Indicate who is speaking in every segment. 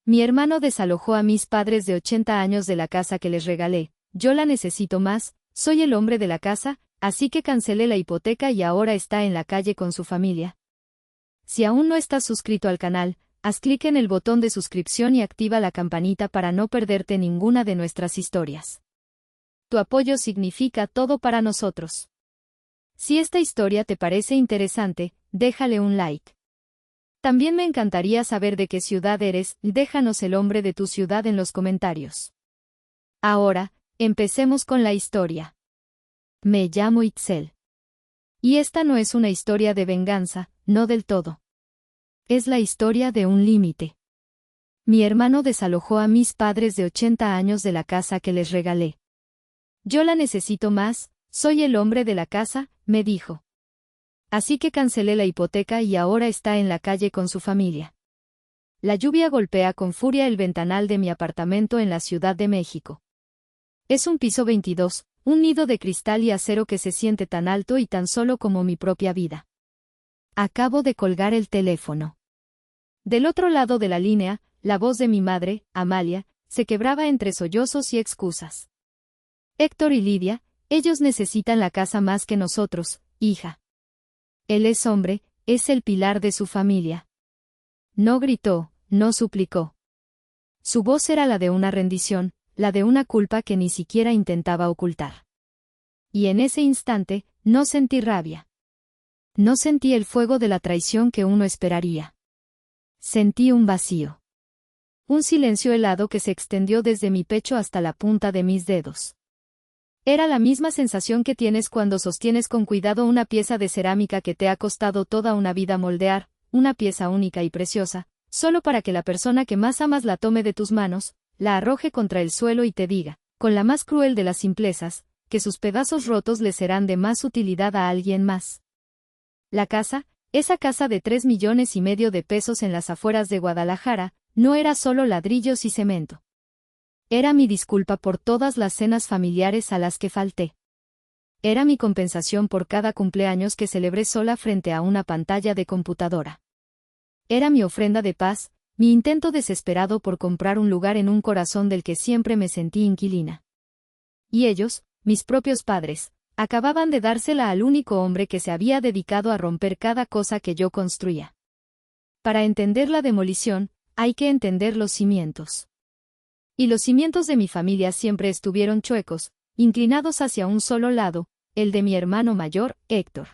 Speaker 1: Mi hermano desalojó a mis padres de 80 años de la casa que les regalé. Yo la necesito más, soy el hombre de la casa, así que cancelé la hipoteca y ahora está en la calle con su familia. Si aún no estás suscrito al canal, haz clic en el botón de suscripción y activa la campanita para no perderte ninguna de nuestras historias. Tu apoyo significa todo para nosotros. Si esta historia te parece interesante, déjale un like. También me encantaría saber de qué ciudad eres, déjanos el nombre de tu ciudad en los comentarios. Ahora, empecemos con la historia. Me llamo Itzel. Y esta no es una historia de venganza, no del todo. Es la historia de un límite. Mi hermano desalojó a mis padres de 80 años de la casa que les regalé. Yo la necesito más, soy el hombre de la casa, me dijo. Así que cancelé la hipoteca y ahora está en la calle con su familia. La lluvia golpea con furia el ventanal de mi apartamento en la Ciudad de México. Es un piso 22, un nido de cristal y acero que se siente tan alto y tan solo como mi propia vida. Acabo de colgar el teléfono. Del otro lado de la línea, la voz de mi madre, Amalia, se quebraba entre sollozos y excusas. Héctor y Lidia, ellos necesitan la casa más que nosotros, hija. Él es hombre, es el pilar de su familia. No gritó, no suplicó. Su voz era la de una rendición, la de una culpa que ni siquiera intentaba ocultar. Y en ese instante, no sentí rabia. No sentí el fuego de la traición que uno esperaría. Sentí un vacío. Un silencio helado que se extendió desde mi pecho hasta la punta de mis dedos. Era la misma sensación que tienes cuando sostienes con cuidado una pieza de cerámica que te ha costado toda una vida moldear, una pieza única y preciosa, solo para que la persona que más amas la tome de tus manos, la arroje contra el suelo y te diga, con la más cruel de las simplezas, que sus pedazos rotos le serán de más utilidad a alguien más. La casa, esa casa de 3,5 millones de pesos en las afueras de Guadalajara, no era solo ladrillos y cemento. Era mi disculpa por todas las cenas familiares a las que falté. Era mi compensación por cada cumpleaños que celebré sola frente a una pantalla de computadora. Era mi ofrenda de paz, mi intento desesperado por comprar un lugar en un corazón del que siempre me sentí inquilina. Y ellos, mis propios padres, acababan de dársela al único hombre que se había dedicado a romper cada cosa que yo construía. Para entender la demolición, hay que entender los cimientos. Y los cimientos de mi familia siempre estuvieron chuecos, inclinados hacia un solo lado, el de mi hermano mayor, Héctor.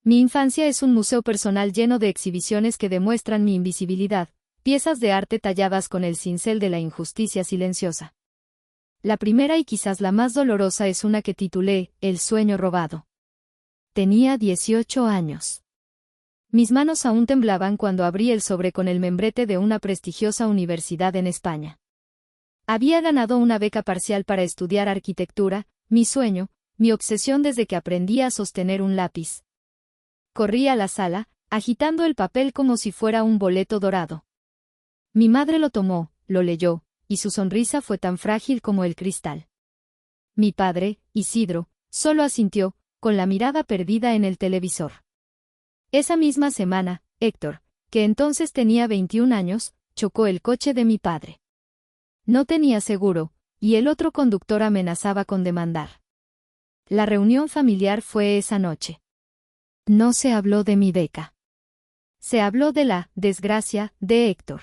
Speaker 1: Mi infancia es un museo personal lleno de exhibiciones que demuestran mi invisibilidad, piezas de arte talladas con el cincel de la injusticia silenciosa. La primera y quizás la más dolorosa es una que titulé El sueño robado. Tenía 18 años. Mis manos aún temblaban cuando abrí el sobre con el membrete de una prestigiosa universidad en España. Había ganado una beca parcial para estudiar arquitectura, mi sueño, mi obsesión desde que aprendí a sostener un lápiz. Corrí a la sala, agitando el papel como si fuera un boleto dorado. Mi madre lo tomó, lo leyó, y su sonrisa fue tan frágil como el cristal. Mi padre, Isidro, solo asintió, con la mirada perdida en el televisor. Esa misma semana, Héctor, que entonces tenía 21 años, chocó el coche de mi padre. No tenía seguro, y el otro conductor amenazaba con demandar. La reunión familiar fue esa noche. No se habló de mi beca. Se habló de la desgracia de Héctor.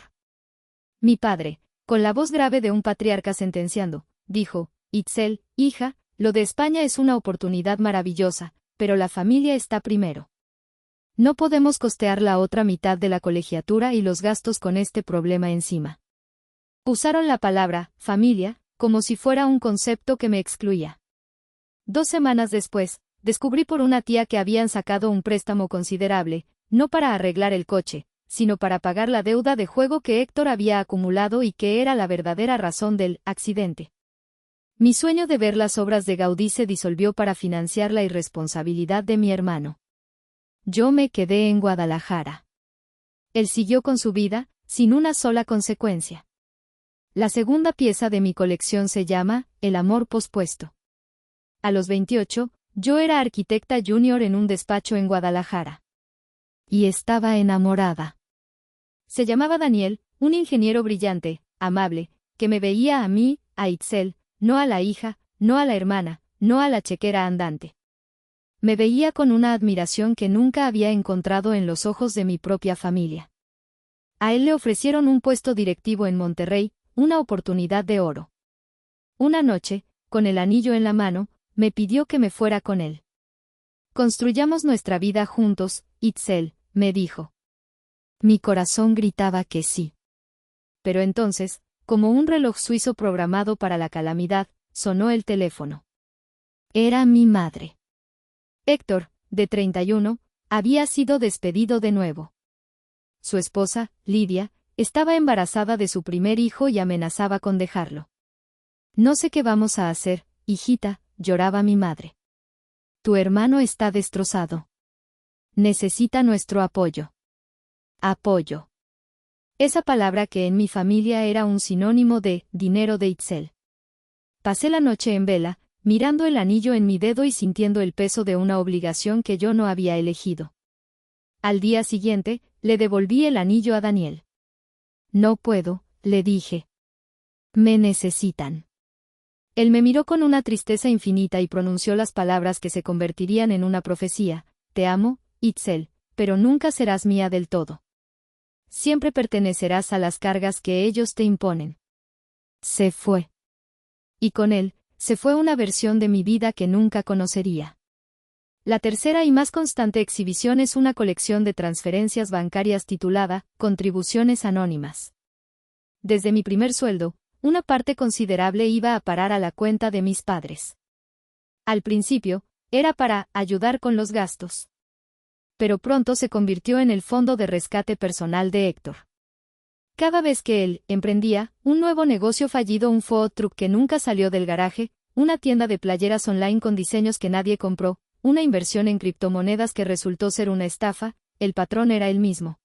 Speaker 1: Mi padre, con la voz grave de un patriarca sentenciando, dijo, Itzel, hija, lo de España es una oportunidad maravillosa, pero la familia está primero. No podemos costear la otra mitad de la colegiatura y los gastos con este problema encima. Usaron la palabra familia como si fuera un concepto que me excluía. 2 semanas después, descubrí por una tía que habían sacado un préstamo considerable, no para arreglar el coche, sino para pagar la deuda de juego que Héctor había acumulado y que era la verdadera razón del accidente. Mi sueño de ver las obras de Gaudí se disolvió para financiar la irresponsabilidad de mi hermano. Yo me quedé en Guadalajara. Él siguió con su vida, sin una sola consecuencia. La segunda pieza de mi colección se llama El amor pospuesto. A los 28, yo era arquitecta junior en un despacho en Guadalajara. Y estaba enamorada. Se llamaba Daniel, un ingeniero brillante, amable, que me veía a mí, a Itzel, no a la hija, no a la hermana, no a la chequera andante. Me veía con una admiración que nunca había encontrado en los ojos de mi propia familia. A él le ofrecieron un puesto directivo en Monterrey, una oportunidad de oro. Una noche, con el anillo en la mano, me pidió que me fuera con él. Construyamos nuestra vida juntos, Itzel, me dijo. Mi corazón gritaba que sí. Pero entonces, como un reloj suizo programado para la calamidad, sonó el teléfono. Era mi madre. Héctor, de 31, había sido despedido de nuevo. Su esposa, Lidia, estaba embarazada de su primer hijo y amenazaba con dejarlo. No sé qué vamos a hacer, hijita, lloraba mi madre. Tu hermano está destrozado. Necesita nuestro apoyo. Apoyo. Esa palabra que en mi familia era un sinónimo de dinero de Itzel. Pasé la noche en vela, mirando el anillo en mi dedo y sintiendo el peso de una obligación que yo no había elegido. Al día siguiente, le devolví el anillo a Daniel. No puedo, le dije. Me necesitan. Él me miró con una tristeza infinita y pronunció las palabras que se convertirían en una profecía: te amo, Itzel, pero nunca serás mía del todo. Siempre pertenecerás a las cargas que ellos te imponen. Se fue. Y con él, se fue una versión de mi vida que nunca conocería. La tercera y más constante exhibición es una colección de transferencias bancarias titulada Contribuciones Anónimas. Desde mi primer sueldo, una parte considerable iba a parar a la cuenta de mis padres. Al principio, era para ayudar con los gastos. Pero pronto se convirtió en el fondo de rescate personal de Héctor. Cada vez que él emprendía un nuevo negocio fallido, un food truck que nunca salió del garaje, una tienda de playeras online con diseños que nadie compró, una inversión en criptomonedas que resultó ser una estafa, el patrón era el mismo.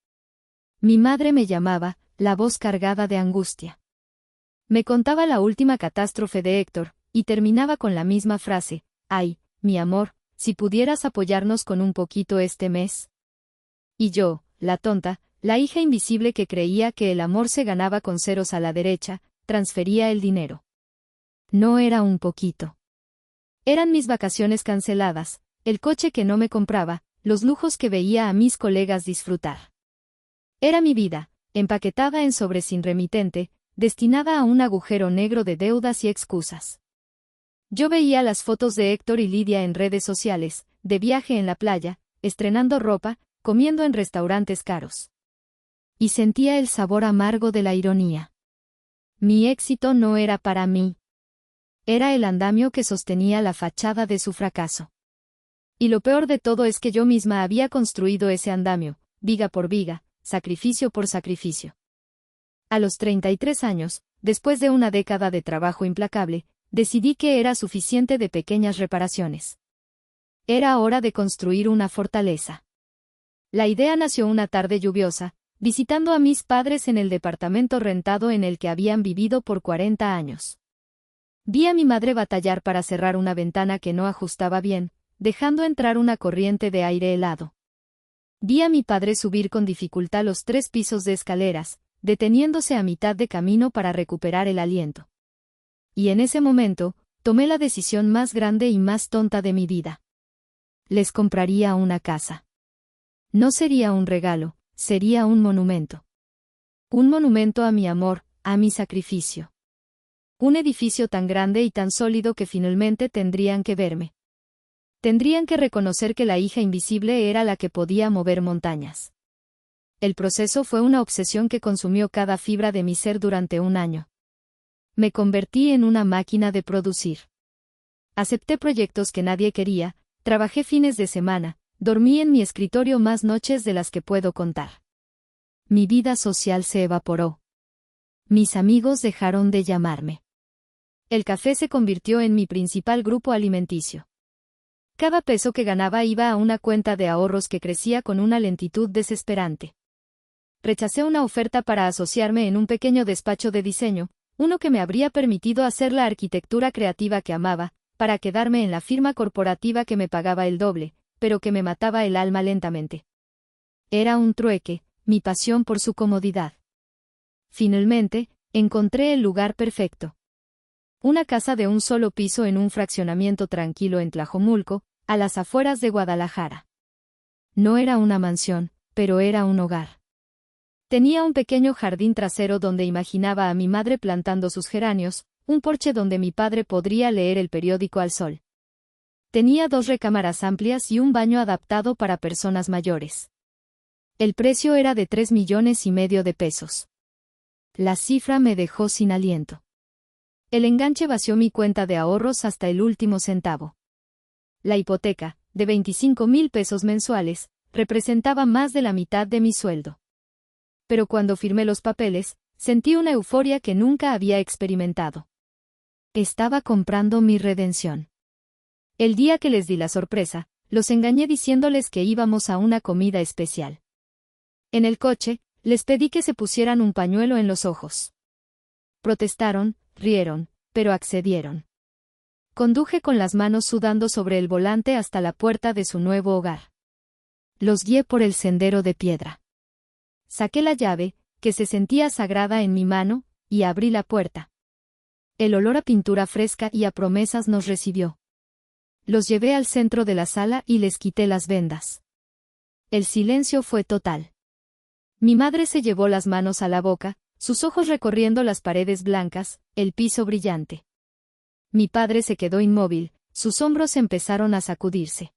Speaker 1: Mi madre me llamaba, la voz cargada de angustia. Me contaba la última catástrofe de Héctor, y terminaba con la misma frase: ay, mi amor, si pudieras apoyarnos con un poquito este mes. Y yo, la tonta, la hija invisible que creía que el amor se ganaba con ceros a la derecha, transfería el dinero. No era un poquito. Eran mis vacaciones canceladas, el coche que no me compraba, los lujos que veía a mis colegas disfrutar. Era mi vida, empaquetada en sobre sin remitente, destinada a un agujero negro de deudas y excusas. Yo veía las fotos de Héctor y Lidia en redes sociales, de viaje en la playa, estrenando ropa, comiendo en restaurantes caros. Y sentía el sabor amargo de la ironía. Mi éxito no era para mí. Era el andamio que sostenía la fachada de su fracaso. Y lo peor de todo es que yo misma había construido ese andamio, viga por viga, sacrificio por sacrificio. A los 33 años, después de una década de trabajo implacable, decidí que era suficiente de pequeñas reparaciones. Era hora de construir una fortaleza. La idea nació una tarde lluviosa, visitando a mis padres en el departamento rentado en el que habían vivido por 40 años. Vi a mi madre batallar para cerrar una ventana que no ajustaba bien, dejando entrar una corriente de aire helado. Vi a mi padre subir con dificultad los 3 pisos de escaleras, deteniéndose a mitad de camino para recuperar el aliento. Y en ese momento, tomé la decisión más grande y más tonta de mi vida. Les compraría una casa. No sería un regalo, sería un monumento. Un monumento a mi amor, a mi sacrificio. Un edificio tan grande y tan sólido que finalmente tendrían que verme. Tendrían que reconocer que la hija invisible era la que podía mover montañas. El proceso fue una obsesión que consumió cada fibra de mi ser durante un año. Me convertí en una máquina de producir. Acepté proyectos que nadie quería, trabajé fines de semana, dormí en mi escritorio más noches de las que puedo contar. Mi vida social se evaporó. Mis amigos dejaron de llamarme. El café se convirtió en mi principal grupo alimenticio. Cada peso que ganaba iba a una cuenta de ahorros que crecía con una lentitud desesperante. Rechacé una oferta para asociarme en un pequeño despacho de diseño, uno que me habría permitido hacer la arquitectura creativa que amaba, para quedarme en la firma corporativa que me pagaba el doble, pero que me mataba el alma lentamente. Era un trueque, mi pasión por su comodidad. finalmente, encontré el lugar perfecto. Una casa de un solo piso en un fraccionamiento tranquilo en Tlajomulco, a las afueras de Guadalajara. No era una mansión, pero era un hogar. Tenía un pequeño jardín trasero donde imaginaba a mi madre plantando sus geranios, un porche donde mi padre podría leer el periódico al sol. Tenía 2 recámaras amplias y un baño adaptado para personas mayores. El precio era de 3,5 millones de pesos. La cifra me dejó sin aliento. El enganche vació mi cuenta de ahorros hasta el último centavo. La hipoteca, de 25,000 pesos mensuales, representaba más de la mitad de mi sueldo. Pero cuando firmé los papeles, sentí una euforia que nunca había experimentado. Estaba comprando mi redención. El día que les di la sorpresa, los engañé diciéndoles que íbamos a una comida especial. En el coche, les pedí que se pusieran un pañuelo en los ojos. Protestaron, rieron, pero accedieron. Conduje con las manos sudando sobre el volante hasta la puerta de su nuevo hogar. Los guié por el sendero de piedra. Saqué la llave, que se sentía sagrada en mi mano, y abrí la puerta. El olor a pintura fresca y a promesas nos recibió. Los llevé al centro de la sala y les quité las vendas. El silencio fue total. Mi madre se llevó las manos a la boca, sus ojos recorriendo las paredes blancas, el piso brillante. Mi padre se quedó inmóvil, sus hombros empezaron a sacudirse.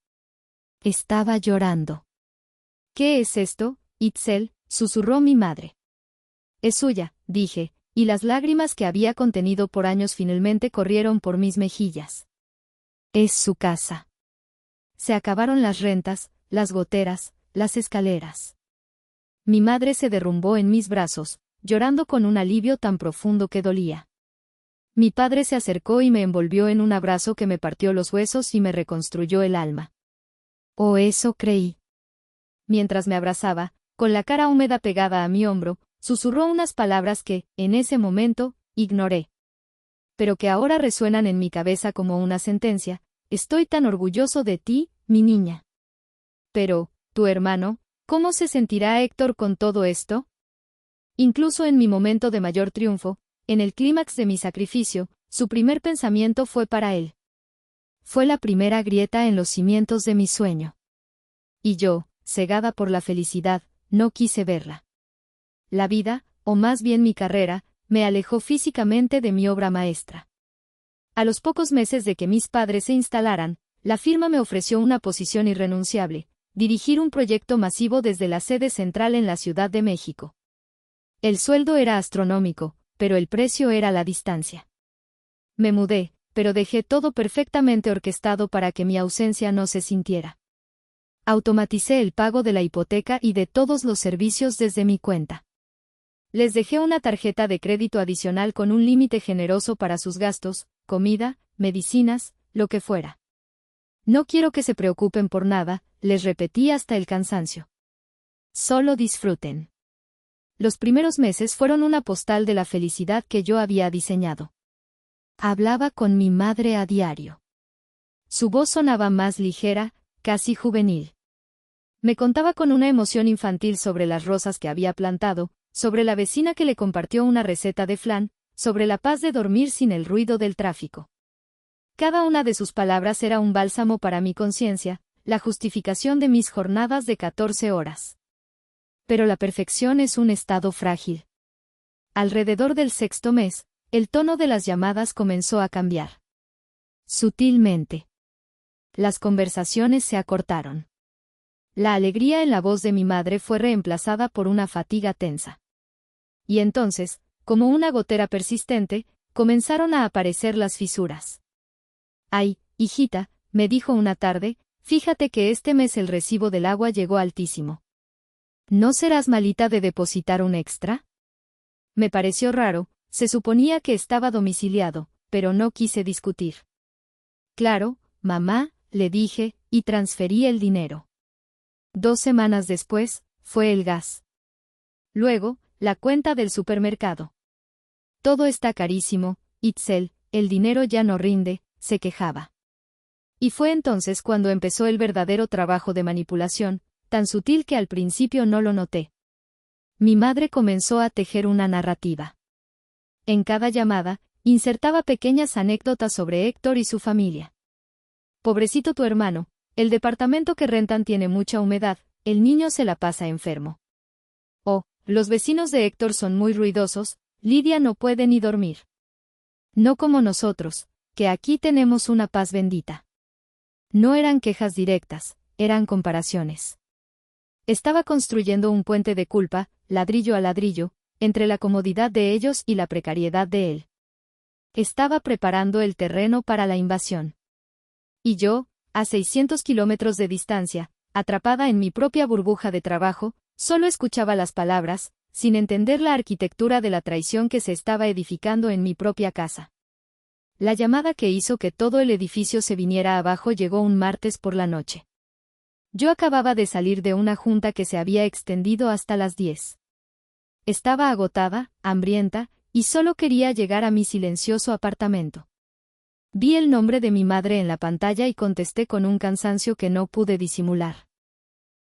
Speaker 1: Estaba llorando. ¿Qué es esto, Itzel?, susurró mi madre. Es suya, dije, y las lágrimas que había contenido por años finalmente corrieron por mis mejillas. Es su casa. Se acabaron las rentas, las goteras, las escaleras. Mi madre se derrumbó en mis brazos, llorando con un alivio tan profundo que dolía. Mi padre se acercó y me envolvió en un abrazo que me partió los huesos y me reconstruyó el alma. Oh, eso creí. Mientras me abrazaba, con la cara húmeda pegada a mi hombro, susurró unas palabras que, en ese momento, ignoré. Pero que ahora resuenan en mi cabeza como una sentencia: estoy tan orgulloso de ti, mi niña. Pero, tu hermano, ¿cómo se sentirá Héctor con todo esto? Incluso en mi momento de mayor triunfo, en el clímax de mi sacrificio, su primer pensamiento fue para él. Fue la primera grieta en los cimientos de mi sueño. Y yo, cegada por la felicidad, no quise verla. La vida, o más bien mi carrera, me alejó físicamente de mi obra maestra. A los pocos meses de que mis padres se instalaran, la firma me ofreció una posición irrenunciable: dirigir un proyecto masivo desde la sede central en la Ciudad de México. El sueldo era astronómico, pero el precio era la distancia. Me mudé, pero dejé todo perfectamente orquestado para que mi ausencia no se sintiera. Automaticé el pago de la hipoteca y de todos los servicios desde mi cuenta. Les dejé una tarjeta de crédito adicional con un límite generoso para sus gastos, comida, medicinas, lo que fuera. No quiero que se preocupen por nada, les repetí hasta el cansancio. Solo disfruten. Los primeros meses fueron una postal de la felicidad que yo había diseñado. Hablaba con mi madre a diario. Su voz sonaba más ligera, casi juvenil. Me contaba con una emoción infantil sobre las rosas que había plantado, sobre la vecina que le compartió una receta de flan, sobre la paz de dormir sin el ruido del tráfico. Cada una de sus palabras era un bálsamo para mi conciencia, la justificación de mis jornadas de 14 horas. Pero la perfección es un estado frágil. Alrededor del 6º mes, el tono de las llamadas comenzó a cambiar. Sutilmente. Las conversaciones se acortaron. La alegría en la voz de mi madre fue reemplazada por una fatiga tensa. Y entonces, como una gotera persistente, comenzaron a aparecer las fisuras. Ay, hijita, me dijo una tarde, fíjate que este mes el recibo del agua llegó altísimo. ¿No serás malita de depositar un extra? Me pareció raro, se suponía que estaba domiciliado, pero no quise discutir. Claro, mamá, le dije, y transferí el dinero. 2 semanas después, fue el gas. Luego, la cuenta del supermercado. Todo está carísimo, Itzel, el dinero ya no rinde, se quejaba. Y fue entonces cuando empezó el verdadero trabajo de manipulación, tan sutil que al principio no lo noté. Mi madre comenzó a tejer una narrativa. En cada llamada, insertaba pequeñas anécdotas sobre Héctor y su familia. Pobrecito tu hermano, el departamento que rentan tiene mucha humedad, el niño se la pasa enfermo. Oh, los vecinos de Héctor son muy ruidosos, Lidia no puede ni dormir. No como nosotros, que aquí tenemos una paz bendita. No eran quejas directas, eran comparaciones. Estaba construyendo un puente de culpa, ladrillo a ladrillo, entre la comodidad de ellos y la precariedad de él. Estaba preparando el terreno para la invasión. Y yo, a 600 kilómetros de distancia, atrapada en mi propia burbuja de trabajo, solo escuchaba las palabras, sin entender la arquitectura de la traición que se estaba edificando en mi propia casa. La llamada que hizo que todo el edificio se viniera abajo llegó un martes por la noche. Yo acababa de salir de una junta que se había extendido hasta las 10. Estaba agotada, hambrienta, y solo quería llegar a mi silencioso apartamento. Vi el nombre de mi madre en la pantalla y contesté con un cansancio que no pude disimular.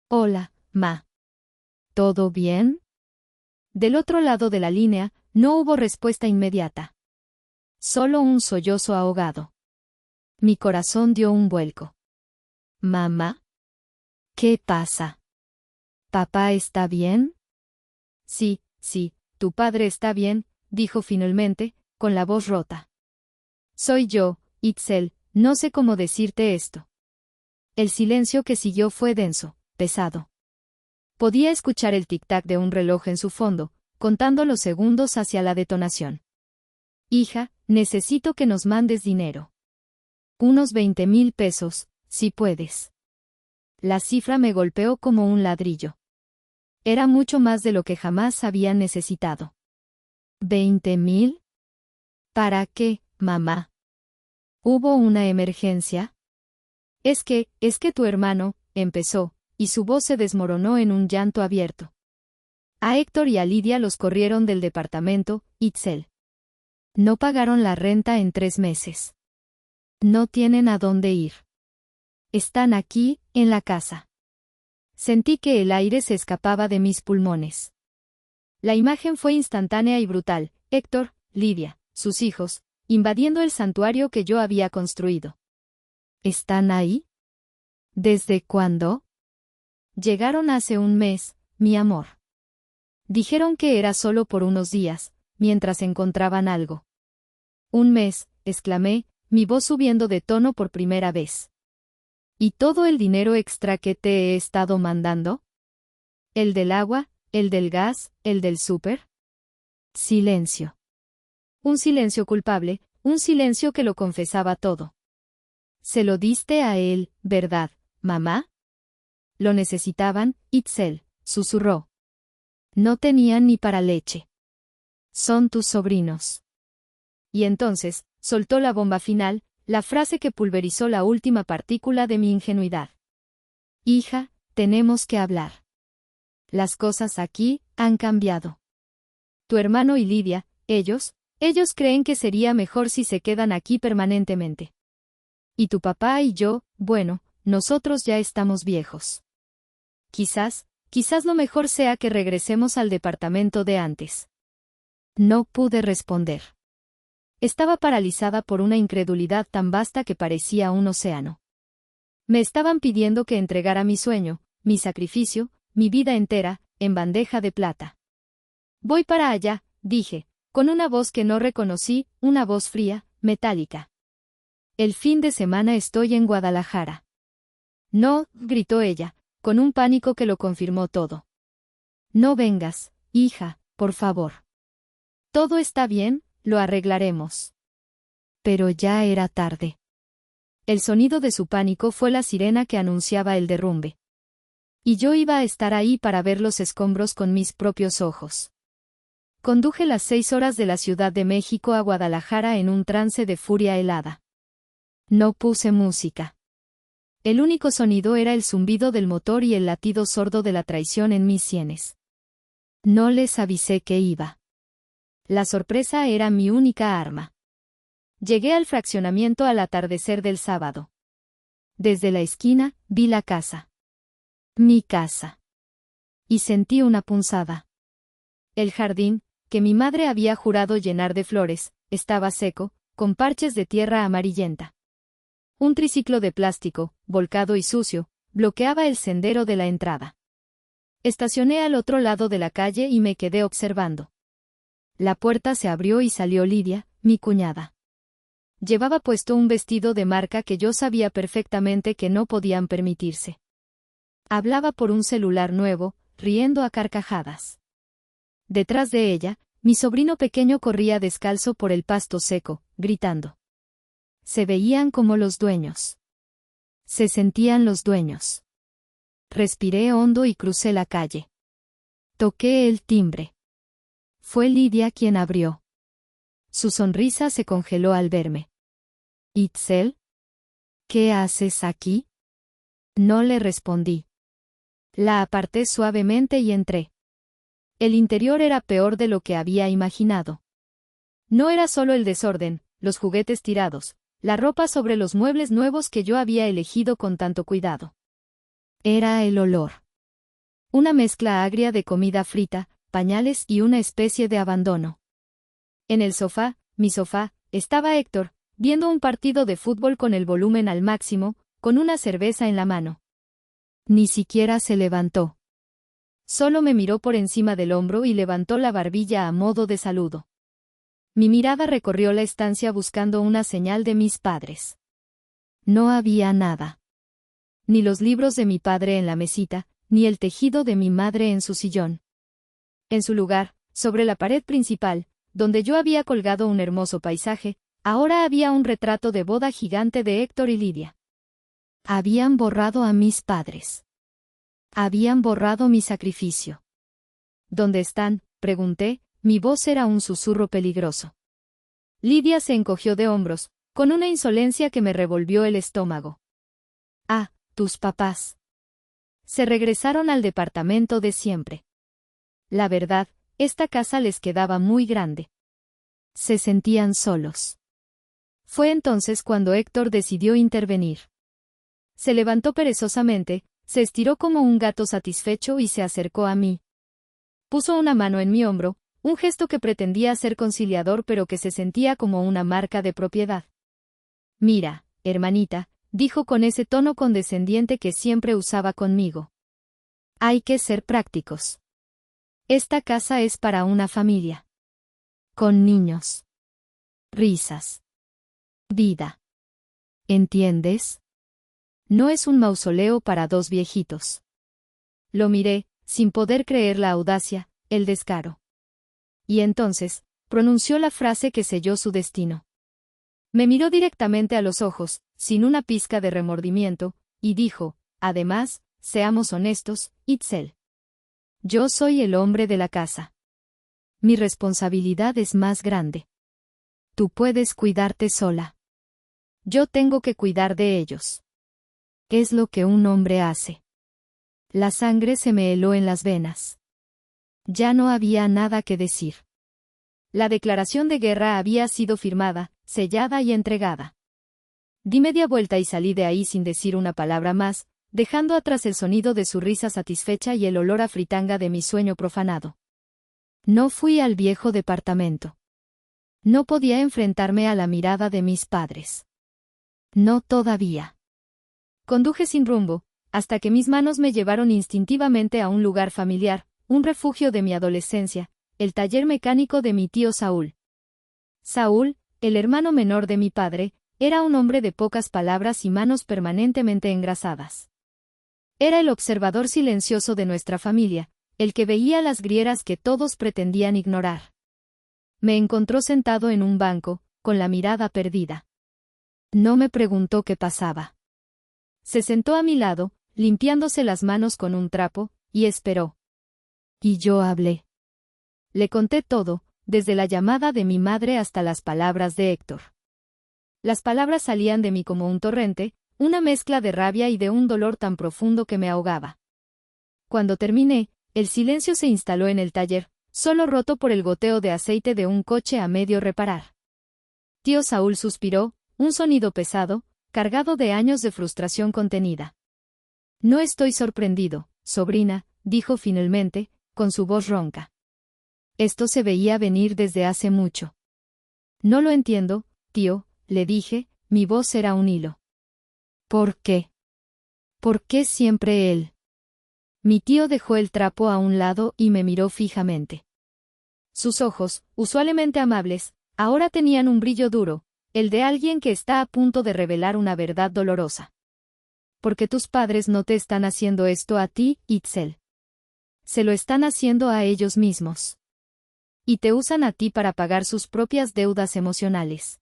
Speaker 1: Hola, ma. ¿Todo bien? Del otro lado de la línea, no hubo respuesta inmediata. Solo un sollozo ahogado. Mi corazón dio un vuelco. ¿Mamá? ¿Qué pasa? ¿Papá está bien? Sí, tu padre está bien, dijo finalmente, con la voz rota. Soy yo, Itzel, no sé cómo decirte esto. El silencio que siguió fue denso, pesado. Podía escuchar el tic-tac de un reloj en su fondo, contando los segundos hacia la detonación. Hija, necesito que nos mandes dinero. Unos 20,000 pesos, si puedes. La cifra me golpeó como un ladrillo. Era mucho más de lo que jamás había necesitado. ¿20,000? ¿Para qué, mamá? ¿Hubo una emergencia? Es que tu hermano, empezó, y su voz se desmoronó en un llanto abierto. A Héctor y a Lidia los corrieron del departamento, Itzel. No pagaron la renta en 3 meses. No tienen a dónde ir. Están aquí, en la casa. Sentí que el aire se escapaba de mis pulmones. La imagen fue instantánea y brutal, Héctor, Lidia, sus hijos, invadiendo el santuario que yo había construido. ¿Están ahí? ¿Desde cuándo? Llegaron hace un mes, mi amor. Dijeron que era solo por unos días, mientras encontraban algo. Un mes, exclamé, mi voz subiendo de tono por primera vez. ¿Y todo el dinero extra que te he estado mandando? ¿El del agua, el del gas, el del súper? Silencio. Un silencio culpable, un silencio que lo confesaba todo. Se lo diste a él, ¿verdad, mamá? Lo necesitaban, Itzel, susurró. No tenían ni para leche. Son tus sobrinos. Y entonces, soltó la bomba final, la frase que pulverizó la última partícula de mi ingenuidad. Hija, tenemos que hablar. Las cosas aquí han cambiado. Tu hermano y Lidia, ellos creen que sería mejor si se quedan aquí permanentemente. Y tu papá y yo, bueno, nosotros ya estamos viejos. Quizás lo mejor sea que regresemos al departamento de antes. No pude responder. Estaba paralizada por una incredulidad tan vasta que parecía un océano. Me estaban pidiendo que entregara mi sueño, mi sacrificio, mi vida entera, en bandeja de plata. Voy para allá, dije, con una voz que no reconocí, una voz fría, metálica. El fin de semana estoy en Guadalajara. No, gritó ella, con un pánico que lo confirmó todo. No vengas, hija, por favor. Todo está bien, lo arreglaremos. Pero ya era tarde. El sonido de su pánico fue la sirena que anunciaba el derrumbe. Y yo iba a estar ahí para ver los escombros con mis propios ojos. Conduje las 6 horas de la Ciudad de México a Guadalajara en un trance de furia helada. No puse música. El único sonido era el zumbido del motor y el latido sordo de la traición en mis sienes. No les avisé que iba. La sorpresa era mi única arma. Llegué al fraccionamiento al atardecer del sábado. Desde la esquina, vi la casa. Mi casa. Y sentí una punzada. El jardín, que mi madre había jurado llenar de flores, estaba seco, con parches de tierra amarillenta. Un triciclo de plástico, volcado y sucio, bloqueaba el sendero de la entrada. Estacioné al otro lado de la calle y me quedé observando. La puerta se abrió y salió Lidia, mi cuñada. Llevaba puesto un vestido de marca que yo sabía perfectamente que no podían permitirse. Hablaba por un celular nuevo, riendo a carcajadas. Detrás de ella, mi sobrino pequeño corría descalzo por el pasto seco, gritando. Se veían como los dueños. Se sentían los dueños. Respiré hondo y crucé la calle. Toqué el timbre. Fue Lidia quien abrió. Su sonrisa se congeló al verme. ¿Itzel? ¿Qué haces aquí? No le respondí. La aparté suavemente y entré. El interior era peor de lo que había imaginado. No era solo el desorden, los juguetes tirados, la ropa sobre los muebles nuevos que yo había elegido con tanto cuidado. Era el olor. Una mezcla agria de comida frita, pañales y una especie de abandono. En el sofá, mi sofá, estaba Héctor, viendo un partido de fútbol con el volumen al máximo, con una cerveza en la mano. Ni siquiera se levantó. Solo me miró por encima del hombro y levantó la barbilla a modo de saludo. Mi mirada recorrió la estancia buscando una señal de mis padres. No había nada. Ni los libros de mi padre en la mesita, ni el tejido de mi madre en su sillón. En su lugar, sobre la pared principal, donde yo había colgado un hermoso paisaje, ahora había un retrato de boda gigante de Héctor y Lidia. Habían borrado a mis padres. Habían borrado mi sacrificio. ¿Dónde están?, pregunté, mi voz era un susurro peligroso. Lidia se encogió de hombros, con una insolencia que me revolvió el estómago. Ah, tus papás. Se regresaron al departamento de siempre. La verdad, esta casa les quedaba muy grande. Se sentían solos. Fue entonces cuando Héctor decidió intervenir. Se levantó perezosamente, se estiró como un gato satisfecho y se acercó a mí. Puso una mano en mi hombro, un gesto que pretendía ser conciliador pero que se sentía como una marca de propiedad. Mira, hermanita, dijo con ese tono condescendiente que siempre usaba conmigo. Hay que ser prácticos. Esta casa es para una familia. Con niños. Risas. Vida. ¿Entiendes? No es un mausoleo para dos viejitos. Lo miré, sin poder creer la audacia, el descaro. Y entonces, pronunció la frase que selló su destino. Me miró directamente a los ojos, sin una pizca de remordimiento, y dijo, además, seamos honestos, Itzel. Yo soy el hombre de la casa. Mi responsabilidad es más grande. Tú puedes cuidarte sola. Yo tengo que cuidar de ellos. Es lo que un hombre hace. La sangre se me heló en las venas. Ya no había nada que decir. La declaración de guerra había sido firmada, sellada y entregada. Di media vuelta y salí de ahí sin decir una palabra más, dejando atrás el sonido de su risa satisfecha y el olor a fritanga de mi sueño profanado. No fui al viejo departamento. No podía enfrentarme a la mirada de mis padres. No todavía. Conduje sin rumbo, hasta que mis manos me llevaron instintivamente a un lugar familiar, un refugio de mi adolescencia, el taller mecánico de mi tío Saúl. Saúl, el hermano menor de mi padre, era un hombre de pocas palabras y manos permanentemente engrasadas. Era el observador silencioso de nuestra familia, el que veía las grietas que todos pretendían ignorar. Me encontró sentado en un banco, con la mirada perdida. No me preguntó qué pasaba. Se sentó a mi lado, limpiándose las manos con un trapo, y esperó. Y yo hablé. Le conté todo, desde la llamada de mi madre hasta las palabras de Héctor. Las palabras salían de mí como un torrente, una mezcla de rabia y de un dolor tan profundo que me ahogaba. Cuando terminé, el silencio se instaló en el taller, solo roto por el goteo de aceite de un coche a medio reparar. Tío Saúl suspiró, un sonido pesado, cargado de años de frustración contenida. No estoy sorprendido, sobrina, dijo finalmente, con su voz ronca. Esto se veía venir desde hace mucho. No lo entiendo, tío, le dije, mi voz era un hilo. ¿Por qué? ¿Por qué siempre él? Mi tío dejó el trapo a un lado y me miró fijamente. Sus ojos, usualmente amables, ahora tenían un brillo duro, el de alguien que está a punto de revelar una verdad dolorosa. Porque tus padres no te están haciendo esto a ti, Itzel. Se lo están haciendo a ellos mismos. Y te usan a ti para pagar sus propias deudas emocionales.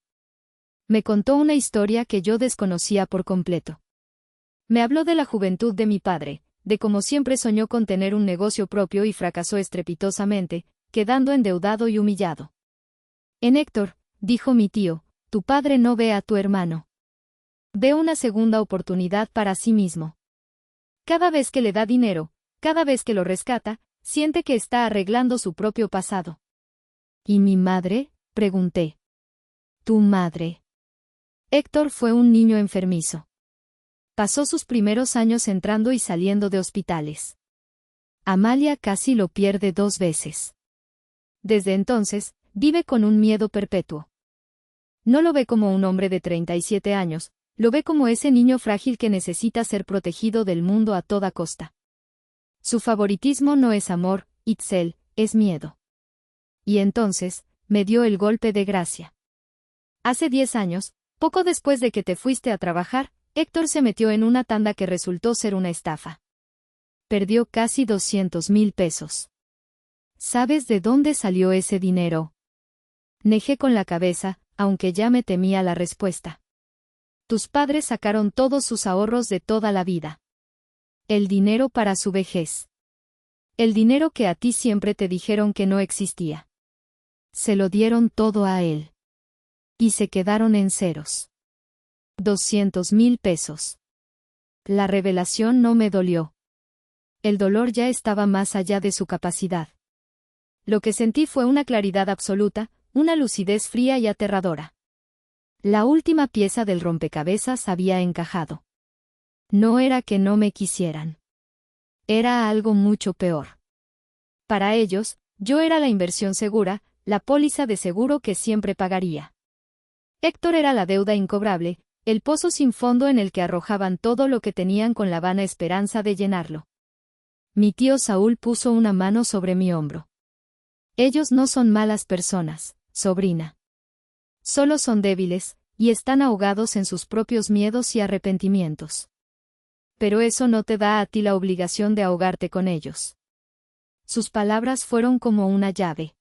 Speaker 1: Me contó una historia que yo desconocía por completo. Me habló de la juventud de mi padre, de cómo siempre soñó con tener un negocio propio y fracasó estrepitosamente, quedando endeudado y humillado. En Héctor, dijo mi tío, tu padre no ve a tu hermano. Ve una segunda oportunidad para sí mismo. Cada vez que le da dinero, cada vez que lo rescata, siente que está arreglando su propio pasado. ¿Y mi madre?, pregunté. Tu madre. Héctor fue un niño enfermizo. Pasó sus primeros años entrando y saliendo de hospitales. Amalia casi lo pierde 2 veces. Desde entonces, vive con un miedo perpetuo. No lo ve como un hombre de 37 años, lo ve como ese niño frágil que necesita ser protegido del mundo a toda costa. Su favoritismo no es amor, Itzel, es miedo. Y entonces, me dio el golpe de gracia. Hace 10 años, poco después de que te fuiste a trabajar, Héctor se metió en una tanda que resultó ser una estafa. Perdió casi 200,000 pesos. ¿Sabes de dónde salió ese dinero? Negé con la cabeza, aunque ya me temía la respuesta. Tus padres sacaron todos sus ahorros de toda la vida. El dinero para su vejez. El dinero que a ti siempre te dijeron que no existía. Se lo dieron todo a él. Y se quedaron en ceros. 200,000 pesos. La revelación no me dolió. El dolor ya estaba más allá de su capacidad. Lo que sentí fue una claridad absoluta, una lucidez fría y aterradora. La última pieza del rompecabezas había encajado. No era que no me quisieran. Era algo mucho peor. Para ellos, yo era la inversión segura, la póliza de seguro que siempre pagaría. Héctor era la deuda incobrable, el pozo sin fondo en el que arrojaban todo lo que tenían con la vana esperanza de llenarlo. Mi tío Saúl puso una mano sobre mi hombro. Ellos no son malas personas, sobrina. Solo son débiles, y están ahogados en sus propios miedos y arrepentimientos. Pero eso no te da a ti la obligación de ahogarte con ellos. Sus palabras fueron como una llave.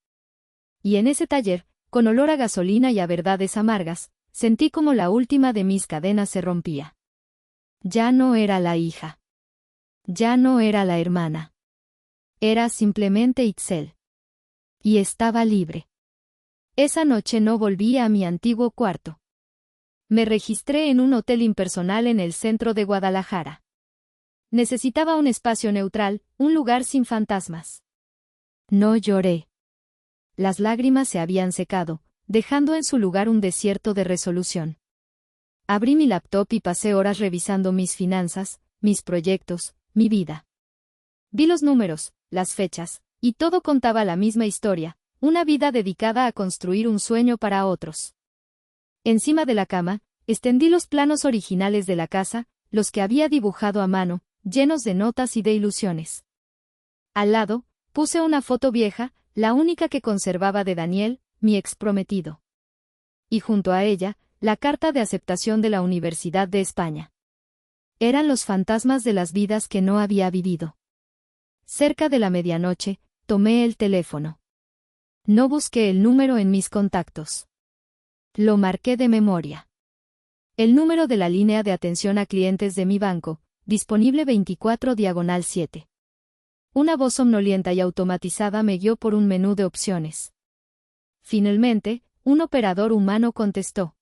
Speaker 1: Y en ese taller, con olor a gasolina y a verdades amargas, sentí como la última de mis cadenas se rompía. Ya no era la hija. Ya no era la hermana. Era simplemente Itzel. Y estaba libre. Esa noche no volví a mi antiguo cuarto. Me registré en un hotel impersonal en el centro de Guadalajara. Necesitaba un espacio neutral, un lugar sin fantasmas. No lloré. Las lágrimas se habían secado, dejando en su lugar un desierto de resolución. Abrí mi laptop y pasé horas revisando mis finanzas, mis proyectos, mi vida. Vi los números, las fechas, y todo contaba la misma historia, una vida dedicada a construir un sueño para otros. Encima de la cama, extendí los planos originales de la casa, los que había dibujado a mano, llenos de notas y de ilusiones. Al lado, puse una foto vieja, la única que conservaba de Daniel, mi exprometido. Y junto a ella, la carta de aceptación de la Universidad de España. Eran los fantasmas de las vidas que no había vivido. Cerca de la medianoche, tomé el teléfono. No busqué el número en mis contactos. Lo marqué de memoria. El número de la línea de atención a clientes de mi banco, disponible 24/7. Una voz somnolienta y automatizada me guió por un menú de opciones. Finalmente, un operador humano contestó.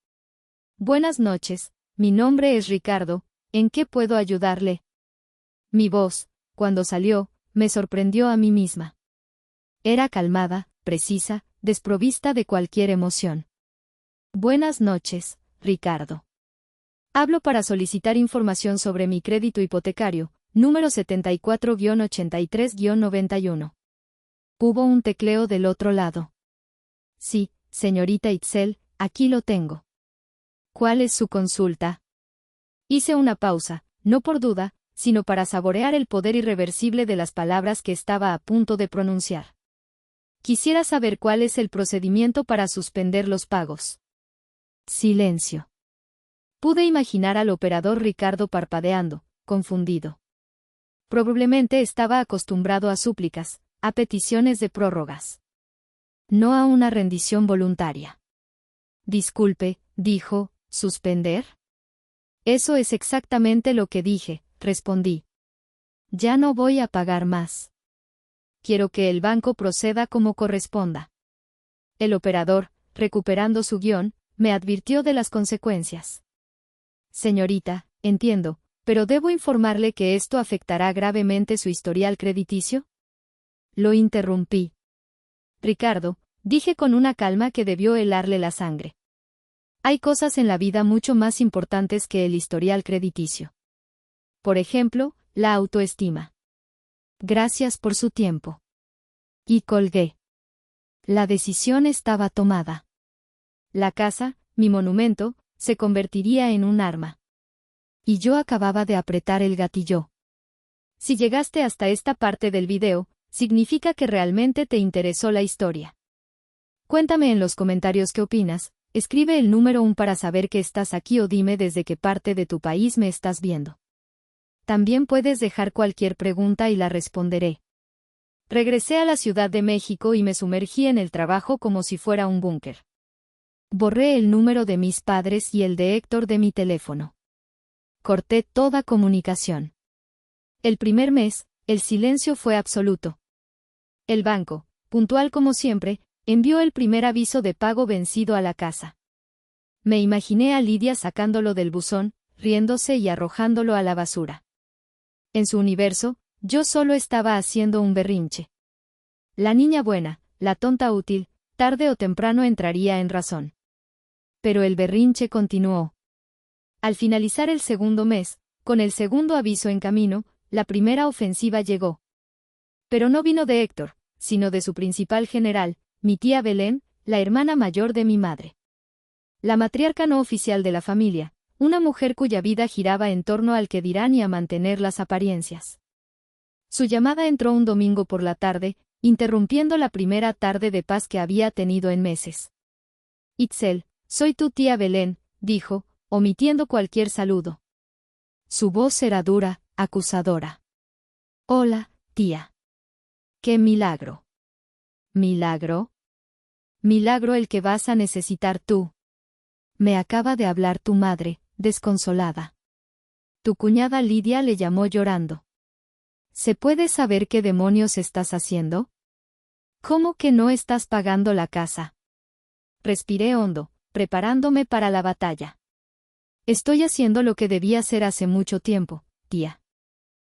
Speaker 1: Buenas noches, mi nombre es Ricardo, ¿en qué puedo ayudarle? Mi voz, cuando salió, me sorprendió a mí misma. Era calmada, precisa, desprovista de cualquier emoción. Buenas noches, Ricardo. Hablo para solicitar información sobre mi crédito hipotecario, número 74-83-91. Hubo un tecleo del otro lado. Sí, señorita Itzel, aquí lo tengo. ¿Cuál es su consulta? Hice una pausa, no por duda, sino para saborear el poder irreversible de las palabras que estaba a punto de pronunciar. Quisiera saber cuál es el procedimiento para suspender los pagos. Silencio. Pude imaginar al operador Ricardo parpadeando, confundido. Probablemente estaba acostumbrado a súplicas, a peticiones de prórrogas. No a una rendición voluntaria. Disculpe, dijo, ¿suspender? Eso es exactamente lo que dije, respondí. Ya no voy a pagar más. Quiero que el banco proceda como corresponda. El operador, recuperando su guión, me advirtió de las consecuencias. Señorita, entiendo, pero ¿debo informarle que esto afectará gravemente su historial crediticio? Lo interrumpí. Ricardo, dije con una calma que debió helarle la sangre. Hay cosas en la vida mucho más importantes que el historial crediticio. Por ejemplo, la autoestima. Gracias por su tiempo. Y colgué. La decisión estaba tomada. La casa, mi monumento, se convertiría en un arma. Y yo acababa de apretar el gatillo. Si llegaste hasta esta parte del video, significa que realmente te interesó la historia. Cuéntame en los comentarios qué opinas, escribe el número 1 para saber que estás aquí o dime desde qué parte de tu país me estás viendo. También puedes dejar cualquier pregunta y la responderé. Regresé a la Ciudad de México y me sumergí en el trabajo como si fuera un búnker. Borré el número de mis padres y el de Héctor de mi teléfono. Corté toda comunicación. El primer mes, el silencio fue absoluto. El banco, puntual como siempre, envió el primer aviso de pago vencido a la casa. Me imaginé a Lidia sacándolo del buzón, riéndose y arrojándolo a la basura. En su universo, yo solo estaba haciendo un berrinche. La niña buena, la tonta útil, tarde o temprano entraría en razón. Pero el berrinche continuó. Al finalizar el segundo mes, con el segundo aviso en camino, la primera ofensiva llegó. Pero no vino de Héctor, sino de su principal general, mi tía Belén, la hermana mayor de mi madre. La matriarca no oficial de la familia, una mujer cuya vida giraba en torno al que dirán y a mantener las apariencias. Su llamada entró un domingo por la tarde, interrumpiendo la primera tarde de paz que había tenido en meses. Itzel, soy tu tía Belén, dijo, omitiendo cualquier saludo. Su voz era dura, acusadora. Hola, tía. ¡Qué milagro! ¿Milagro? Milagro el que vas a necesitar tú. Me acaba de hablar tu madre, desconsolada. Tu cuñada Lidia le llamó llorando. ¿Se puede saber qué demonios estás haciendo? ¿Cómo que no estás pagando la casa? Respiré hondo, preparándome para la batalla. Estoy haciendo lo que debía hacer hace mucho tiempo, tía.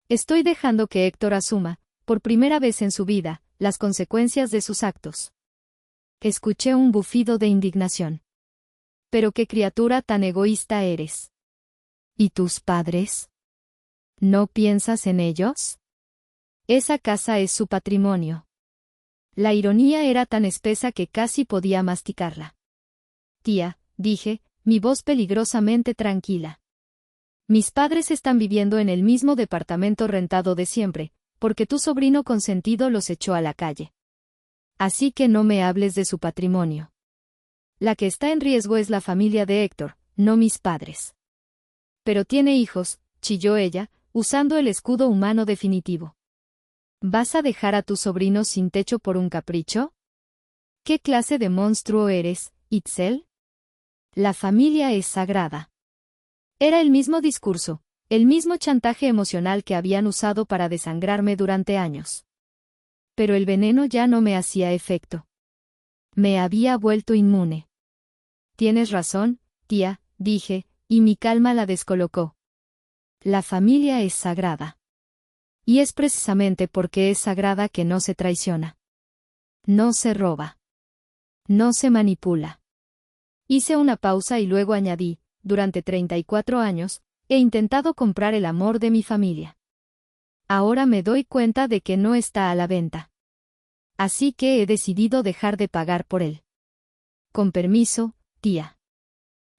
Speaker 1: Estoy dejando que Héctor asuma, por primera vez en su vida, las consecuencias de sus actos. Escuché un bufido de indignación. Pero qué criatura tan egoísta eres. ¿Y tus padres? ¿No piensas en ellos? Esa casa es su patrimonio. La ironía era tan espesa que casi podía masticarla. Tía, dije, mi voz peligrosamente tranquila. Mis padres están viviendo en el mismo departamento rentado de siempre, porque tu sobrino consentido los echó a la calle. Así que no me hables de su patrimonio. La que está en riesgo es la familia de Héctor, no mis padres. Pero tiene hijos, chilló ella, usando el escudo humano definitivo. ¿Vas a dejar a tu sobrino sin techo por un capricho? ¿Qué clase de monstruo eres, Itzel? La familia es sagrada. Era el mismo discurso, el mismo chantaje emocional que habían usado para desangrarme durante años. Pero el veneno ya no me hacía efecto. Me había vuelto inmune. Tienes razón, tía, dije, y mi calma la descolocó. La familia es sagrada. Y es precisamente porque es sagrada que no se traiciona. No se roba. No se manipula. Hice una pausa y luego añadí, durante 34 años, he intentado comprar el amor de mi familia. Ahora me doy cuenta de que no está a la venta. Así que he decidido dejar de pagar por él. Con permiso, tía.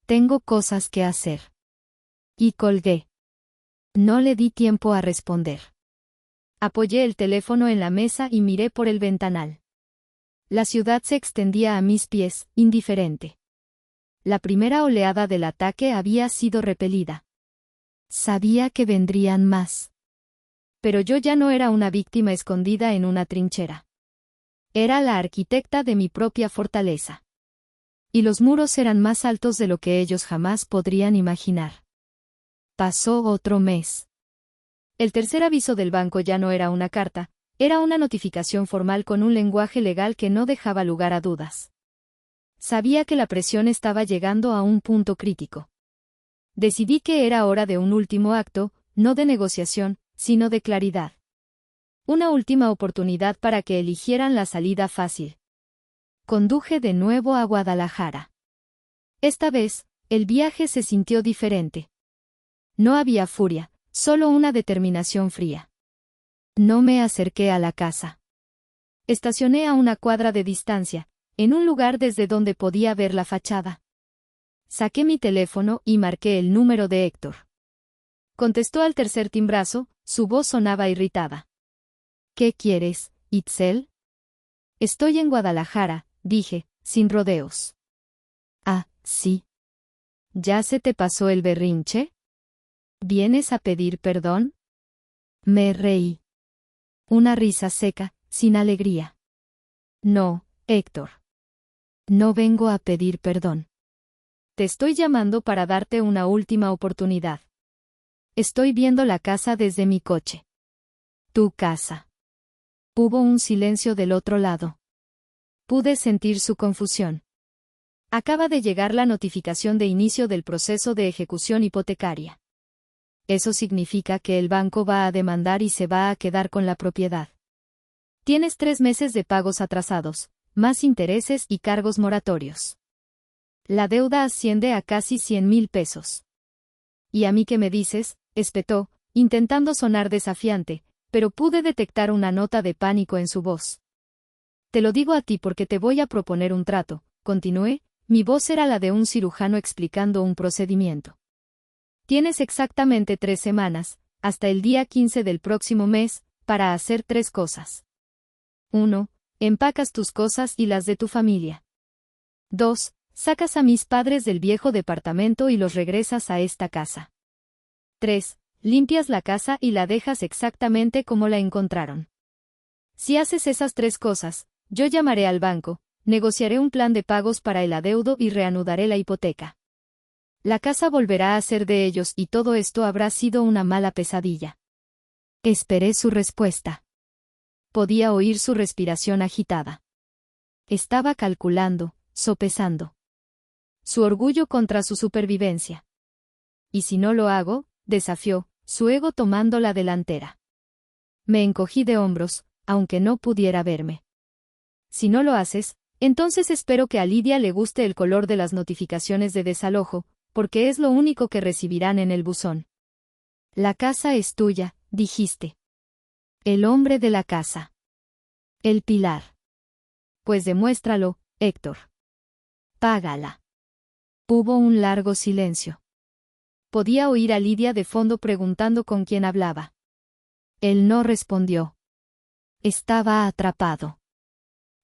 Speaker 1: Tengo cosas que hacer. Y colgué. No le di tiempo a responder. Apoyé el teléfono en la mesa y miré por el ventanal. La ciudad se extendía a mis pies, indiferente. La primera oleada del ataque había sido repelida. Sabía que vendrían más. Pero yo ya no era una víctima escondida en una trinchera. Era la arquitecta de mi propia fortaleza. Y los muros eran más altos de lo que ellos jamás podrían imaginar. Pasó otro mes. El tercer aviso del banco ya no era una carta, era una notificación formal con un lenguaje legal que no dejaba lugar a dudas. Sabía que la presión estaba llegando a un punto crítico. Decidí que era hora de un último acto, no de negociación, sino de claridad. Una última oportunidad para que eligieran la salida fácil. Conduje de nuevo a Guadalajara. Esta vez, el viaje se sintió diferente. No había furia, solo una determinación fría. No me acerqué a la casa. Estacioné a una cuadra de distancia, en un lugar desde donde podía ver la fachada. Saqué mi teléfono y marqué el número de Héctor. Contestó al tercer timbrazo, su voz sonaba irritada. ¿Qué quieres, Itzel? Estoy en Guadalajara, dije, sin rodeos. Ah, sí. ¿Ya se te pasó el berrinche? ¿Vienes a pedir perdón? Me reí. Una risa seca, sin alegría. No, Héctor. No vengo a pedir perdón. Te estoy llamando para darte una última oportunidad. Estoy viendo la casa desde mi coche. Tu casa. Hubo un silencio del otro lado. Pude sentir su confusión. Acaba de llegar la notificación de inicio del proceso de ejecución hipotecaria. Eso significa que el banco va a demandar y se va a quedar con la propiedad. Tienes 3 meses de pagos atrasados, más intereses y cargos moratorios. La deuda asciende a casi 100,000 pesos. ¿Y a mí qué me dices?, espetó, intentando sonar desafiante, pero pude detectar una nota de pánico en su voz. Te lo digo a ti porque te voy a proponer un trato, continué, mi voz era la de un cirujano explicando un procedimiento. Tienes exactamente 3 semanas, hasta el día 15 del próximo mes, para hacer 3 cosas. 1. Empacas tus cosas y las de tu familia. 2. Sacas a mis padres del viejo departamento y los regresas a esta casa. 3. Limpias la casa y la dejas exactamente como la encontraron. Si haces esas 3 cosas, yo llamaré al banco, negociaré un plan de pagos para el adeudo y reanudaré la hipoteca. La casa volverá a ser de ellos y todo esto habrá sido una mala pesadilla. Esperé su respuesta. Podía oír su respiración agitada. Estaba calculando, sopesando. Su orgullo contra su supervivencia. ¿Y si no lo hago?, desafió, su ego tomando la delantera. Me encogí de hombros, aunque no pudiera verme. Si no lo haces, entonces espero que a Lidia le guste el color de las notificaciones de desalojo, porque es lo único que recibirán en el buzón. La casa es tuya, dijiste. El hombre de la casa. El pilar. Pues demuéstralo, Héctor. Págala. Hubo un largo silencio. Podía oír a Lidia de fondo preguntando con quién hablaba. Él no respondió. Estaba atrapado.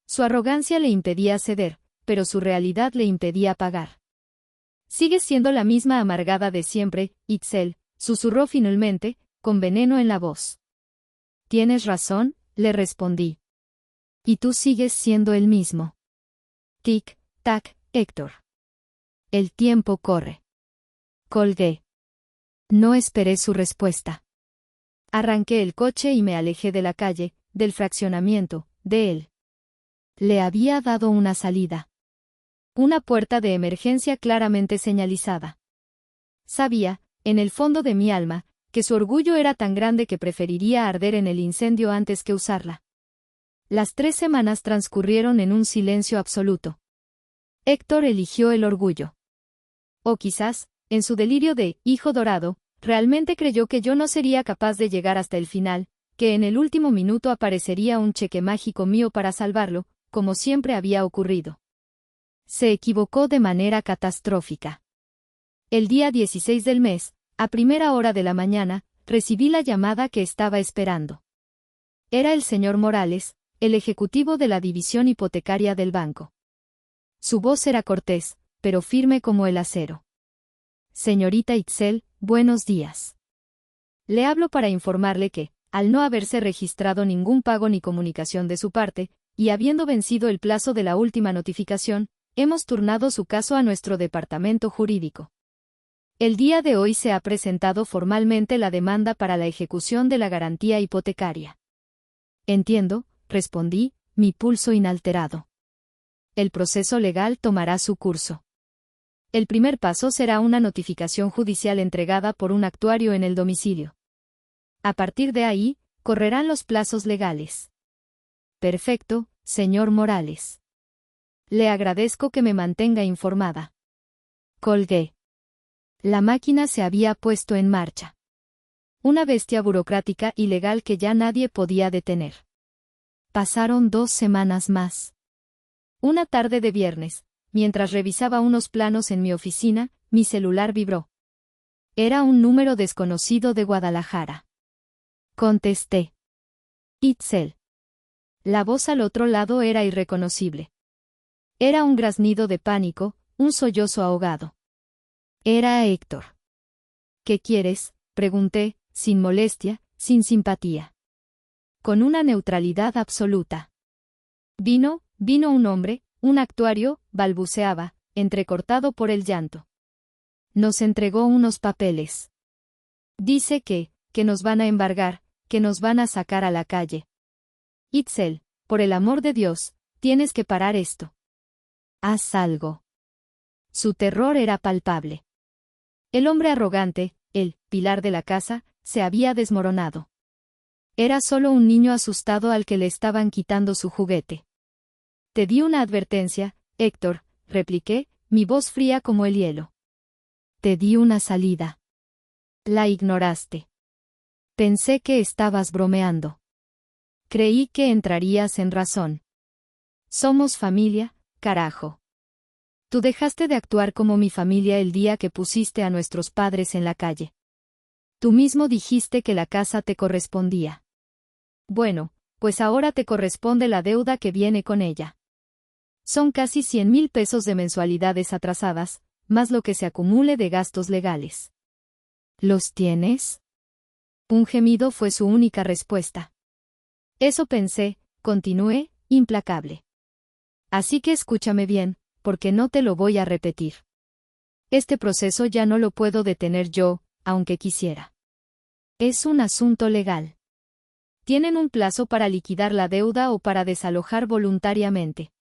Speaker 1: Su arrogancia le impedía ceder, pero su realidad le impedía pagar. Sigues siendo la misma amargada de siempre, Itzel, susurró finalmente, con veneno en la voz. Tienes razón, le respondí. Y tú sigues siendo el mismo. Tic, tac, Héctor. El tiempo corre. Colgué. No esperé su respuesta. Arranqué el coche y me alejé de la calle, del fraccionamiento, de él. Le había dado una salida. Una puerta de emergencia claramente señalizada. Sabía, en el fondo de mi alma, que su orgullo era tan grande que preferiría arder en el incendio antes que usarla. Las 3 semanas transcurrieron en un silencio absoluto. Héctor eligió el orgullo. O quizás, en su delirio de hijo dorado, realmente creyó que yo no sería capaz de llegar hasta el final, que en el último minuto aparecería un cheque mágico mío para salvarlo, como siempre había ocurrido. Se equivocó de manera catastrófica. El día 16 del mes, a primera hora de la mañana, recibí la llamada que estaba esperando. Era el señor Morales, el ejecutivo de la división hipotecaria del banco. Su voz era cortés, pero firme como el acero. Señorita Itzel, buenos días. Le hablo para informarle que, al no haberse registrado ningún pago ni comunicación de su parte, y habiendo vencido el plazo de la última notificación, hemos turnado su caso a nuestro departamento jurídico. El día de hoy se ha presentado formalmente la demanda para la ejecución de la garantía hipotecaria. Entiendo, respondí, mi pulso inalterado. El proceso legal tomará su curso. El primer paso será una notificación judicial entregada por un actuario en el domicilio. A partir de ahí, correrán los plazos legales. Perfecto, señor Morales. Le agradezco que me mantenga informada. Colgué. La máquina se había puesto en marcha. Una bestia burocrática y legal que ya nadie podía detener. Pasaron 2 semanas más. Una tarde de viernes, mientras revisaba unos planos en mi oficina, mi celular vibró. Era un número desconocido de Guadalajara. Contesté. Itzel. La voz al otro lado era irreconocible. Era un graznido de pánico, un sollozo ahogado. Era Héctor. ¿Qué quieres?, pregunté, sin molestia, sin simpatía. Con una neutralidad absoluta. Vino un hombre, un actuario, balbuceaba, entrecortado por el llanto. Nos entregó unos papeles. Dice que nos van a embargar, que nos van a sacar a la calle. Itzel, por el amor de Dios, tienes que parar esto. Haz algo. Su terror era palpable. El hombre arrogante, el pilar de la casa, se había desmoronado. Era solo un niño asustado al que le estaban quitando su juguete. Te di una advertencia, Héctor, repliqué, mi voz fría como el hielo. Te di una salida. La ignoraste. Pensé que estabas bromeando. Creí que entrarías en razón. Somos familia, carajo. Tú dejaste de actuar como mi familia el día que pusiste a nuestros padres en la calle. Tú mismo dijiste que la casa te correspondía. Bueno, pues ahora te corresponde la deuda que viene con ella. Son casi 100,000 pesos de mensualidades atrasadas, más lo que se acumule de gastos legales. ¿Los tienes? Un gemido fue su única respuesta. Eso pensé, continué, implacable. Así que escúchame bien, porque no te lo voy a repetir. Este proceso ya no lo puedo detener yo, aunque quisiera. Es un asunto legal. Tienen un plazo para liquidar la deuda o para desalojar voluntariamente.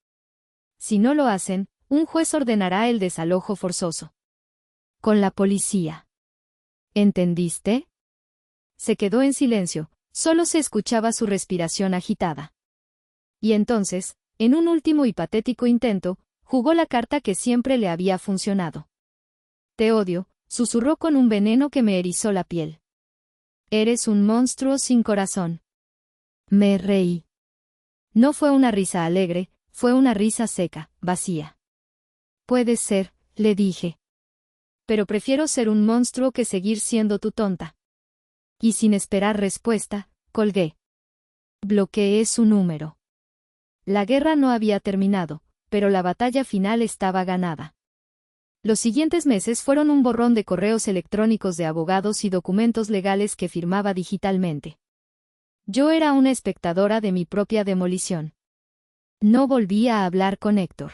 Speaker 1: Si no lo hacen, un juez ordenará el desalojo forzoso. Con la policía. ¿Entendiste? Se quedó en silencio, solo se escuchaba su respiración agitada. Y entonces, en un último y patético intento, jugó la carta que siempre le había funcionado. Te odio, susurró con un veneno que me erizó la piel. Eres un monstruo sin corazón. Me reí. No fue una risa alegre, fue una risa seca, vacía. Puede ser, le dije. Pero prefiero ser un monstruo que seguir siendo tu tonta. Y sin esperar respuesta, colgué. Bloqueé su número. La guerra no había terminado, pero la batalla final estaba ganada. Los siguientes meses fueron un borrón de correos electrónicos de abogados y documentos legales que firmaba digitalmente. Yo era una espectadora de mi propia demolición. No volví a hablar con Héctor.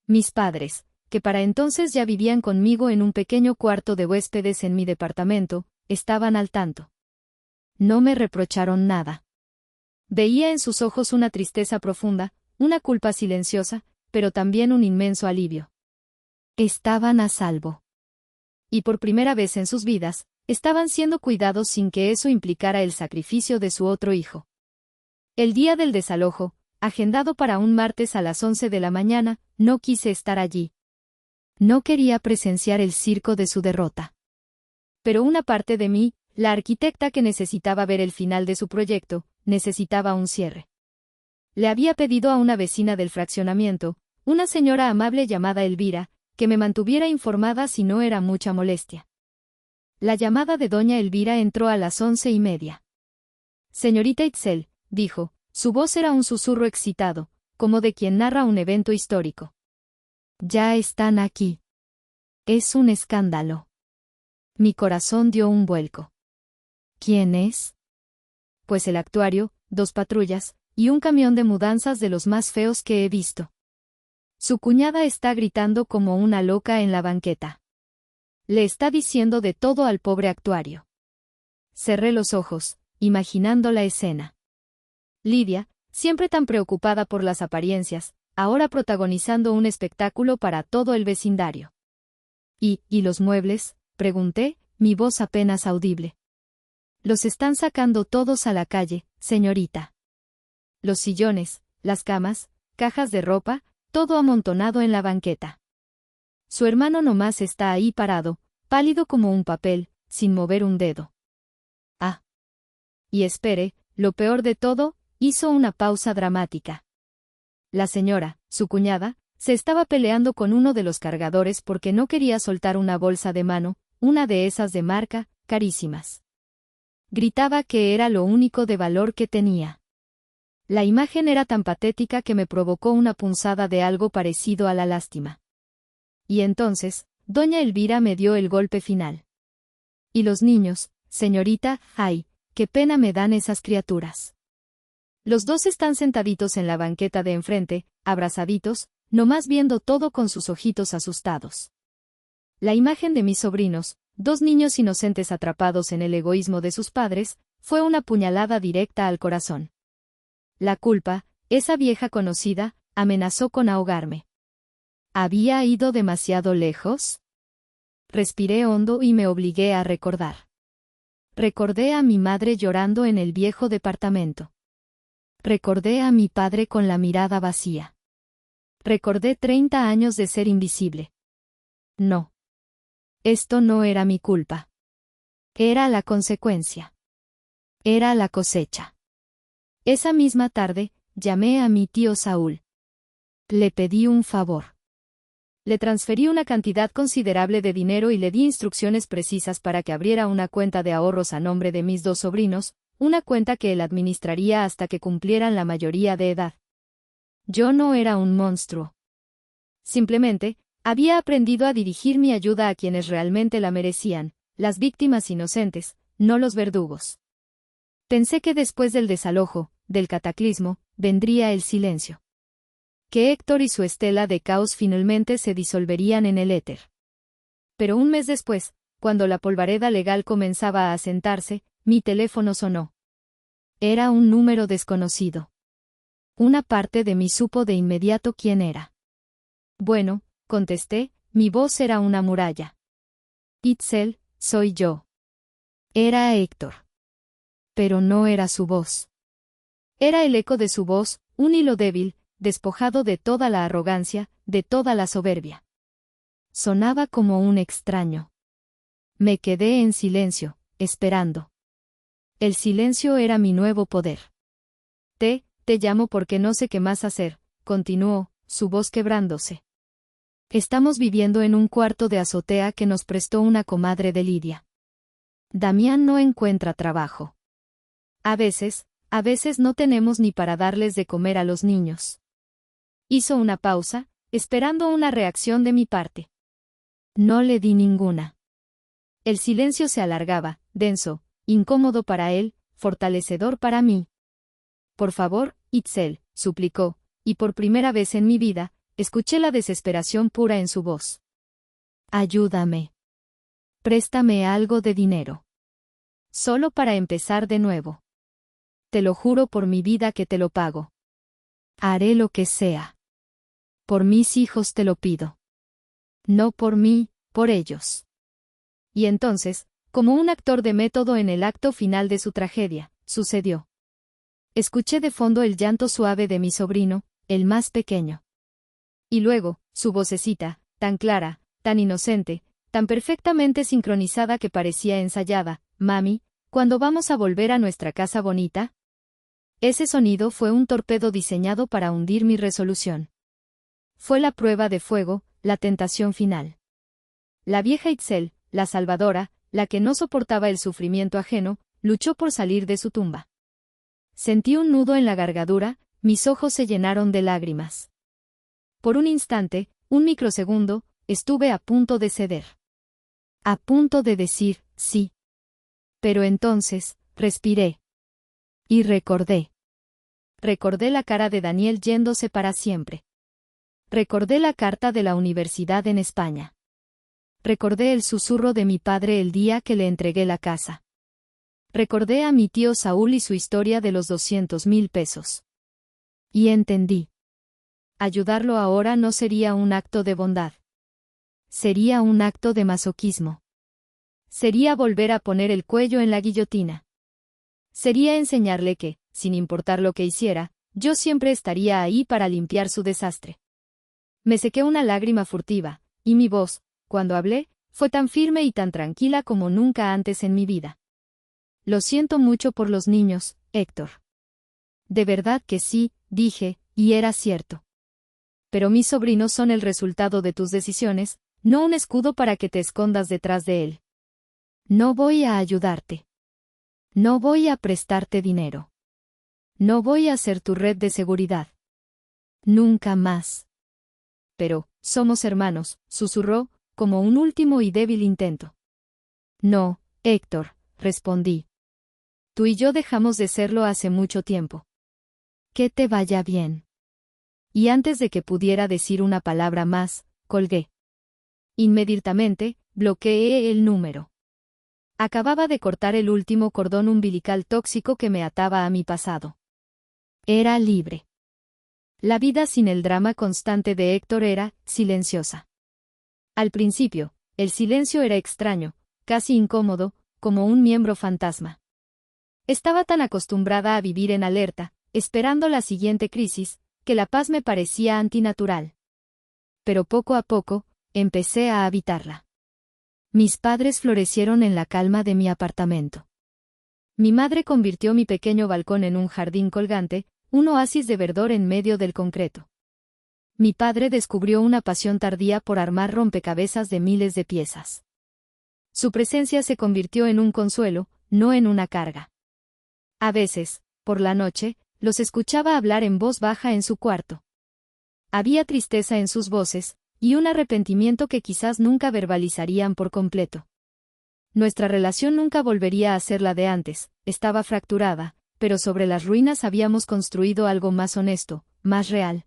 Speaker 1: Mis padres, que para entonces ya vivían conmigo en un pequeño cuarto de huéspedes en mi departamento, estaban al tanto. No me reprocharon nada. Veía en sus ojos una tristeza profunda, una culpa silenciosa, pero también un inmenso alivio. Estaban a salvo. Y por primera vez en sus vidas, estaban siendo cuidados sin que eso implicara el sacrificio de su otro hijo. El día del desalojo, agendado para un martes a las 11 de la mañana, no quise estar allí. No quería presenciar el circo de su derrota. Pero una parte de mí, La arquitecta que necesitaba ver el final de su proyecto, necesitaba un cierre. Le había pedido a una vecina del fraccionamiento, una señora amable llamada Elvira, que me mantuviera informada si no era mucha molestia. La llamada de doña Elvira entró a las 11:30. Señorita Itzel, dijo, su voz era un susurro excitado, como de quien narra un evento histórico. Ya están aquí. Es un escándalo. Mi corazón dio un vuelco. ¿Quién es? Pues el actuario, 2 patrullas, y un camión de mudanzas de los más feos que he visto. Su cuñada está gritando como una loca en la banqueta. Le está diciendo de todo al pobre actuario. Cerré los ojos, imaginando la escena. Lidia, siempre tan preocupada por las apariencias, ahora protagonizando un espectáculo para todo el vecindario. ¿Y los muebles?, pregunté, mi voz apenas audible. Los están sacando todos a la calle, señorita. Los sillones, las camas, cajas de ropa, todo amontonado en la banqueta. Su hermano nomás está ahí parado, pálido como un papel, sin mover un dedo. Ah. Y espere, lo peor de todo, hizo una pausa dramática. La señora, su cuñada, se estaba peleando con uno de los cargadores porque no quería soltar una bolsa de mano, una de esas de marca, carísimas. Gritaba que era lo único de valor que tenía. La imagen era tan patética que me provocó una punzada de algo parecido a la lástima. Y entonces, doña Elvira me dio el golpe final. Y los niños, señorita, ay, qué pena me dan esas criaturas. Los 2 están sentaditos en la banqueta de enfrente, abrazaditos, nomás viendo todo con sus ojitos asustados. La imagen de mis sobrinos, 2 niños inocentes atrapados en el egoísmo de sus padres, fue una puñalada directa al corazón. La culpa, esa vieja conocida, amenazó con ahogarme. ¿Había ido demasiado lejos? Respiré hondo y me obligué a recordar. Recordé a mi madre llorando en el viejo departamento. Recordé a mi padre con la mirada vacía. Recordé 30 años de ser invisible. No. Esto no era mi culpa. Era la consecuencia. Era la cosecha. Esa misma tarde, llamé a mi tío Saúl. Le pedí un favor. Le transferí una cantidad considerable de dinero y le di instrucciones precisas para que abriera una cuenta de ahorros a nombre de mis 2 sobrinos, una cuenta que él administraría hasta que cumplieran la mayoría de edad. Yo no era un monstruo. Simplemente, había aprendido a dirigir mi ayuda a quienes realmente la merecían, las víctimas inocentes, no los verdugos. Pensé que después del desalojo, del cataclismo, vendría el silencio. Que Héctor y su estela de caos finalmente se disolverían en el éter. Pero un mes después, cuando la polvareda legal comenzaba a asentarse, mi teléfono sonó. Era un número desconocido. Una parte de mí supo de inmediato quién era. Bueno, contesté, mi voz era una muralla. Itzel, soy yo. Era Héctor. Pero no era su voz. Era el eco de su voz, un hilo débil, despojado de toda la arrogancia, de toda la soberbia. Sonaba como un extraño. Me quedé en silencio, esperando. El silencio era mi nuevo poder. Te llamo porque no sé qué más hacer, continuó, su voz quebrándose. Estamos viviendo en un cuarto de azotea que nos prestó una comadre de Lidia. Damián no encuentra trabajo. A veces no tenemos ni para darles de comer a los niños. Hizo una pausa, esperando una reacción de mi parte. No le di ninguna. El silencio se alargaba, denso, incómodo para él, fortalecedor para mí. Por favor, Itzel, suplicó, y por primera vez en mi vida, escuché la desesperación pura en su voz. Ayúdame. Préstame algo de dinero. Solo para empezar de nuevo. Te lo juro por mi vida que te lo pago. Haré lo que sea. Por mis hijos te lo pido. No por mí, por ellos. Y entonces, como un actor de método en el acto final de su tragedia, sucedió. Escuché de fondo el llanto suave de mi sobrino, el más pequeño. Y luego, su vocecita, tan clara, tan inocente, tan perfectamente sincronizada que parecía ensayada, Mami, ¿cuándo vamos a volver a nuestra casa bonita? Ese sonido fue un torpedo diseñado para hundir mi resolución. Fue la prueba de fuego, la tentación final. La vieja Itzel, la salvadora, la que no soportaba el sufrimiento ajeno, luchó por salir de su tumba. Sentí un nudo en la gargadura, mis ojos se llenaron de lágrimas. Por un instante, un microsegundo, estuve a punto de ceder. A punto de decir, sí. Pero entonces, respiré. Y recordé. Recordé la cara de Daniel yéndose para siempre. Recordé la carta de la universidad en España. Recordé el susurro de mi padre el día que le entregué la casa. Recordé a mi tío Saúl y su historia de los 200,000 pesos. Y entendí. Ayudarlo ahora no sería un acto de bondad. Sería un acto de masoquismo. Sería volver a poner el cuello en la guillotina. Sería enseñarle que, sin importar lo que hiciera, yo siempre estaría ahí para limpiar su desastre. Me sequé una lágrima furtiva, y mi voz, cuando hablé, fue tan firme y tan tranquila como nunca antes en mi vida. Lo siento mucho por los niños, Héctor. De verdad que sí, dije, y era cierto. Pero mis sobrinos son el resultado de tus decisiones, no un escudo para que te escondas detrás de él. No voy a ayudarte. No voy a prestarte dinero. No voy a ser tu red de seguridad. Nunca más. Pero, somos hermanos, susurró, como un último y débil intento. No, Héctor, respondí. Tú y yo dejamos de serlo hace mucho tiempo. Que te vaya bien. Y antes de que pudiera decir una palabra más, colgué. Inmediatamente, bloqueé el número. Acababa de cortar el último cordón umbilical tóxico que me ataba a mi pasado. Era libre. La vida sin el drama constante de Héctor era silenciosa. Al principio, el silencio era extraño, casi incómodo, como un miembro fantasma. Estaba tan acostumbrada a vivir en alerta, esperando la siguiente crisis, que la paz me parecía antinatural. Pero poco a poco, empecé a habitarla. Mis padres florecieron en la calma de mi apartamento. Mi madre convirtió mi pequeño balcón en un jardín colgante, un oasis de verdor en medio del concreto. Mi padre descubrió una pasión tardía por armar rompecabezas de miles de piezas. Su presencia se convirtió en un consuelo, no en una carga. A veces, por la noche, los escuchaba hablar en voz baja en su cuarto. Había tristeza en sus voces, y un arrepentimiento que quizás nunca verbalizarían por completo. Nuestra relación nunca volvería a ser la de antes, estaba fracturada, pero sobre las ruinas habíamos construido algo más honesto, más real.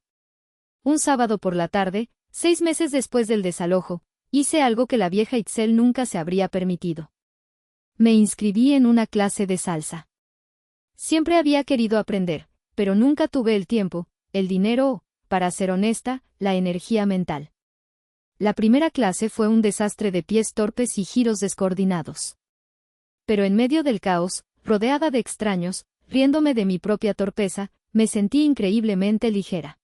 Speaker 1: Un sábado por la tarde, 6 meses después del desalojo, hice algo que la vieja Itzel nunca se habría permitido. Me inscribí en una clase de salsa. Siempre había querido aprender, pero nunca tuve el tiempo, el dinero o, para ser honesta, la energía mental. La primera clase fue un desastre de pies torpes y giros descoordinados. Pero en medio del caos, rodeada de extraños, riéndome de mi propia torpeza, me sentí increíblemente ligera.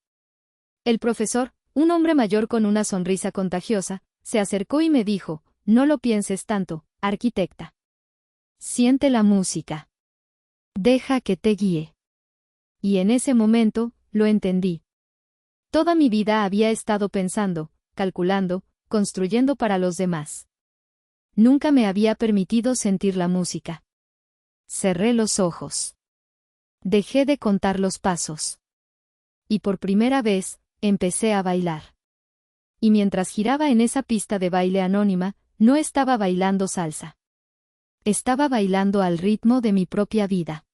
Speaker 1: El profesor, un hombre mayor con una sonrisa contagiosa, se acercó y me dijo, no lo pienses tanto, arquitecta. Siente la música. Deja que te guíe. Y en ese momento, lo entendí. Toda mi vida había estado pensando, calculando, construyendo para los demás. Nunca me había permitido sentir la música. Cerré los ojos. Dejé de contar los pasos. Y por primera vez, empecé a bailar. Y mientras giraba en esa pista de baile anónima, no estaba bailando salsa. Estaba bailando al ritmo de mi propia vida.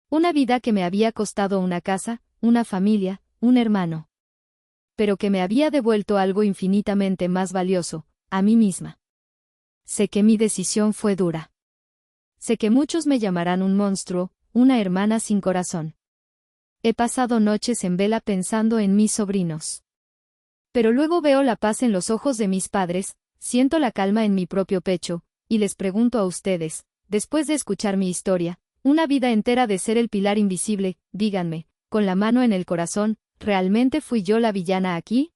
Speaker 1: Una vida que me había costado una casa, una familia, un hermano. Pero que me había devuelto algo infinitamente más valioso, a mí misma. Sé que mi decisión fue dura. Sé que muchos me llamarán un monstruo, una hermana sin corazón. He pasado noches en vela pensando en mis sobrinos. Pero luego veo la paz en los ojos de mis padres, siento la calma en mi propio pecho, y les pregunto a ustedes, después de escuchar mi historia, una vida entera de ser el pilar invisible, díganme, con la mano en el corazón, ¿realmente fui yo la villana aquí?